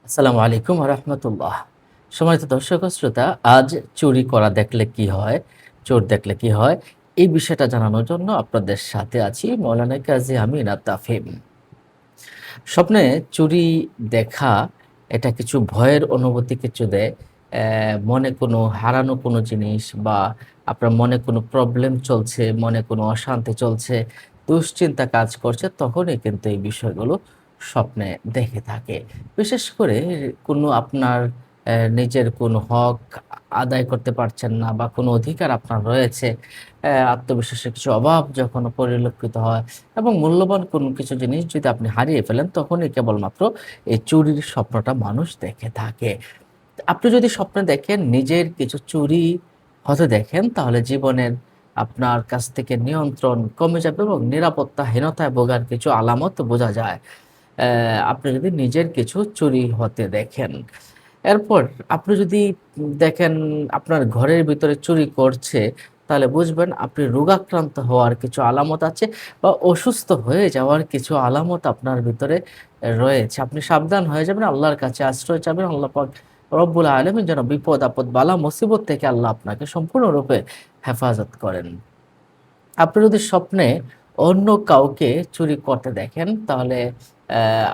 আসসালামু আলাইকুম রহমতুল্লাহ। সম্মানিত দর্শক ও শ্রোতা, আজ চুরি করা দেখলে কি হয়, চোর দেখলে কি হয়, এই বিষয়টা জানানোর জন্য আপনাদের সাথে আছি মৌলানা কাজী আমিন আত-তাফহিম। স্বপ্নে চুরি দেখা এটা কিছু ভয়ের অনুভূতি কিছু দেয়। মনে কোনো হারানো কোনো জিনিস বা আপনার মনে কোনো প্রবলেম চলছে, মনে কোনো অশান্তি চলছে, দুশ্চিন্তা কাজ করছে, তখনই কিন্তু এই বিষয়গুলো স্বপ্নে দেখে থাকে। বিশেষ করে কোনো আপনার নিজের কোনো হক আদায় করতে পারছেন না বা কোনো অধিকার আপনার রয়েছে, আত্মবিশ্বাসের কিছু অভাব যখন পরিলক্ষিত হয় এবং মূল্যবান কোনো কিছু জিনিস যদি আপনি হারিয়ে ফেলেন, তখনই কেবলমাত্র এই চুরির স্বপ্নটা মানুষ দেখে থাকে। আপনি যদি স্বপ্নে দেখেন নিজের কিছু চুরি হতে দেখেন, তাহলে জীবনের আপনার কাছ থেকে নিয়ন্ত্রণ কমে যাবে এবং নিরাপত্তাহীনতায় ভোগার কিছু আলামত বোঝা যায়। আপনি যদি নিজের কিছু চুরি হতে দেখেন। এরপর আপনি যদি দেখেন আপনার ঘরের ভিতরে চুরি করছে, তাহলে বুঝবেন আপনি রোগাক্রান্ত হওয়ার কিছু আলামত আছে বা অসুস্থ হয়ে যাওয়ার কিছু আলামত আপনার ভিতরে রয়েছে। আপনি সাবধান হয়ে যাবেন, আল্লাহর কাছে আশ্রয় চাবেন। আল্লাহ পাক রব্বুল আলামিন যেন বিপদ-আপদ, বালা মুসিবত থেকে আল্লাহ আপনাকে সম্পূর্ণরূপে হেফাজত করেন। আপনি যদি স্বপ্নে অন্য কাউকে চুরি করতে দেখেন, তাহলে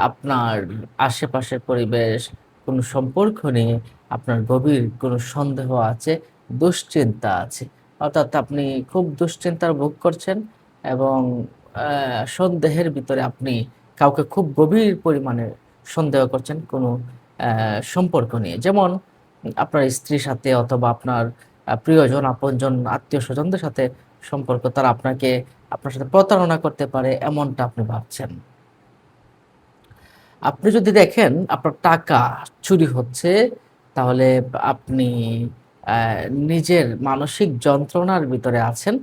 আপনার আশেপাশের পরিবেশ, কোনো সম্পর্ক নিয়ে আপনার গভীর কোনো সন্দেহ আছে, দুশ্চিন্তা আছে। অর্থাৎ আপনি খুব দুশ্চিন্তার ভোগ করছেন এবং সন্দেহের ভিতরে আপনি কাউকে খুব গভীর পরিমাণে সন্দেহ করছেন কোনো সম্পর্ক নিয়ে। যেমন আপনার স্ত্রীর সাথে অথবা আপনার প্রিয়জন, আপনজন, আত্মীয়স্বজনদের সাথে সম্পর্ক, তারা আপনার সাথে প্রতারণা করতে পারে, এমনটা আপনি ভাবছেন। আপনি যদি দেখেন আপনার টাকা চুরি হচ্ছে, তাহলে আপনি অ্যা নিজের মানসিক যন্ত্রণার ভিতরে আছেন,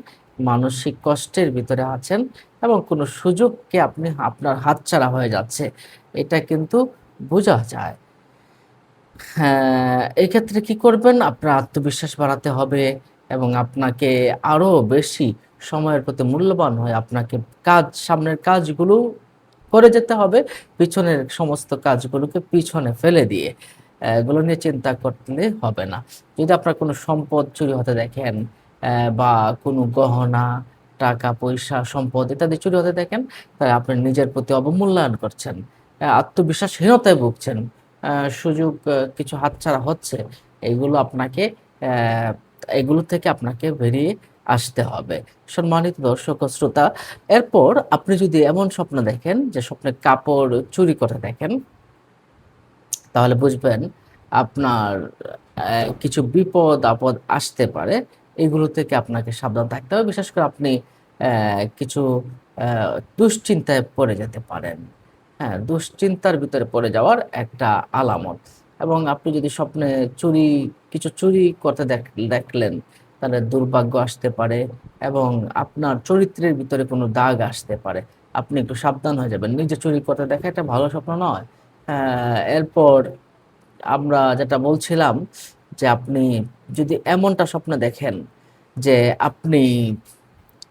মানসিক কষ্টের ভিতরে আছেন এবং কোনো সুযোগকে আপনি আপনার হাতছাড়া হয়ে যাচ্ছে। এটা কিন্তু বোঝা যায়। হ্যাঁ, এক্ষেত্রে কি করবেন? আপনার আত্মবিশ্বাস বাড়াতে হবে এবং আপনাকে আরো বেশি সময়ের প্রতি মূল্যবান হয়ে আপনাকে সামনের কাজগুলো করে যেতে হবে। পিছনের সমস্ত কাজগুলোকে পিছনে ফেলে দিয়ে। এগুলো নিয়ে চিন্তা করলে হবে না। যদি আপনার কোনো সম্পদ চুরি হতে দেখেন, বা কোনো গহনা, টাকা-পয়সা, সম্পদ ইত্যাদি চুরি হতে দেখেন, তাহলে আপনি নিজের প্রতি অবমূল্যায়ন করছেন। আত্মবিশ্বাসহীনতায় ভুগছেন। আ সুযোগ কিছু হাতছাড়া হচ্ছে। এগুলো আপনাকে অ্যা এগুলো থেকে আপনাকে বেরিয়ে আসতে হবে। সম্মানিত দর্শক ও শ্রোতা, এরপর আপনি যদি এমন স্বপ্ন দেখেন যে স্বপ্নে কাপড় চুরি করে দেখেন, তাহলে বুঝবেন আপনার কিছু বিপদ-আপদ আসতে পারে। এগুলো থেকে আপনাকে সাবধান থাকতে হবে। বিশেষ করে আপনি কিছু অ্যা দুশ্চিন্তায় পড়ে যেতে পারেন। হ্যাঁ, দুশ্চিন্তার ভিতরে পড়ে যাওয়ার একটা আলামত। এবং আপনি যদি স্বপ্নে কিছু চুরি করতে দেখলেন, তাহলে দুর্ভাগ্য আসতে পারে এবং আপনার চরিত্রের ভিতরে কোনো দাগ আসতে পারে। আপনি একটু সাবধান হয়ে যাবেন। নিজে চুরি করতে দেখা এটা ভালো স্বপ্ন নয়। এরপর আমরা যেটা বলছিলাম যে, আপনি যদি এমনটা স্বপ্ন দেখেন যে, আপনি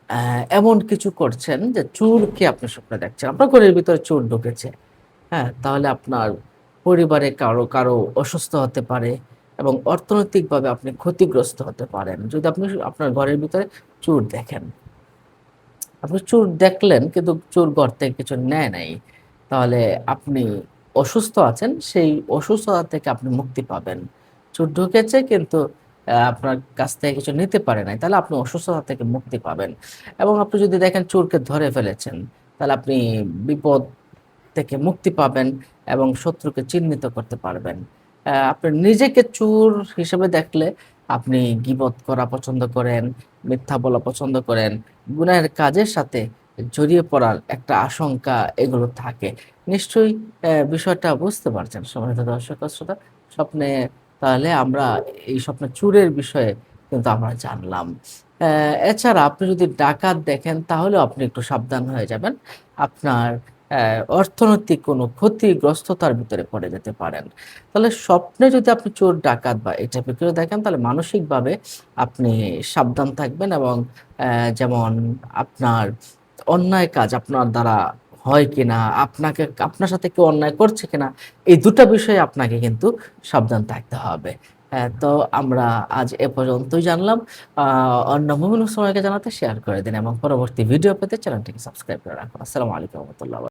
অ্যা এমন কিছু করছেন যে, চোরকে আপনি স্বপ্নে দেখছেন। আপনার ঘরের ভিতরে চোর ঢুকেছে। হ্যাঁ? তাহলে আপনার পরিবারে কারো অসুস্থ হতে পারে এবং অর্থনৈতিকভাবে আপনি ক্ষতিগ্রস্ত হতে পারেন। যদি আপনি আপনার ঘরের ভিতরে চোর দেখেন। আপনি চোর দেখলেন কিন্তু চোর ঘর থেকে কিছু নেয় নাই। তাহলে আপনি অসুস্থ আছেন, সেই অসুস্থতা থেকে আপনি মুক্তি পাবেন। চোর ঢুকেছে কিন্তু আপনার কাছ থেকে কিছু নিতে পারে নাই। তাহলে আপনি অসুস্থতা থেকে মুক্তি পাবেন। এবং আপনি যদি দেখেন চোরকে ধরে ফেলেছেন, তাহলে আপনি বিপদ থেকে মুক্তি পাবেন এবং শত্রুকে চিহ্নিত করতে পারবেন। আপনি নিজেকে চোর হিসেবে দেখলে আপনি গীবত করা পছন্দ করেন, মিথ্যা বলা পছন্দ করেন, গুনাহের কাজের সাথে জড়িয়ে পড়ার একটা আশঙ্কা এগুলো থাকে। নিশ্চয়ই বিষয়টা বুঝতে পারছেন সম্মানিত দর্শক ও শ্রোতা। স্বপ্নে তাহলে আমরা এই স্বপ্নে চোরের বিষয়ে কিন্তু আমরা জানলাম। অ্যা এছাড়া আপনি যদি ডাকাত দেখেন, তাহলেও আপনি একটু সাবধান হয়ে যাবেন। আপনার অর্থনৈতিক কোনো ক্ষতিগ্রস্ততার ভিতরে পড়ে যেতে পারেন। তাহলে স্বপ্নে যদি আপনি চোর, ডাকাত বা এই টাইপের কেউ দেখেন, তাহলে মানসিকভাবে আপনি সাবধান থাকবেন এবং যেমন আপনার অন্যায় কাজ আপনার দ্বারা হয় কিনা, আপনার সাথে কেউ অন্যায় করছে কিনা, এই ২ টা বিষয়ে আপনাকে কিন্তু সাবধান থাকতে হবে। তো আমরা আজ এ পর্যন্তই জানলাম। আ অন্য বিভিন্ন সময়কে জানাতে শেয়ার করে দিন এবং পরবর্তী ভিডিও পেতে চ্যানেলটিকে সাবস্ক্রাইব করে রাখুন। আসসালামু আলাইকুম ওয়া রাহমাতুল্লাহ।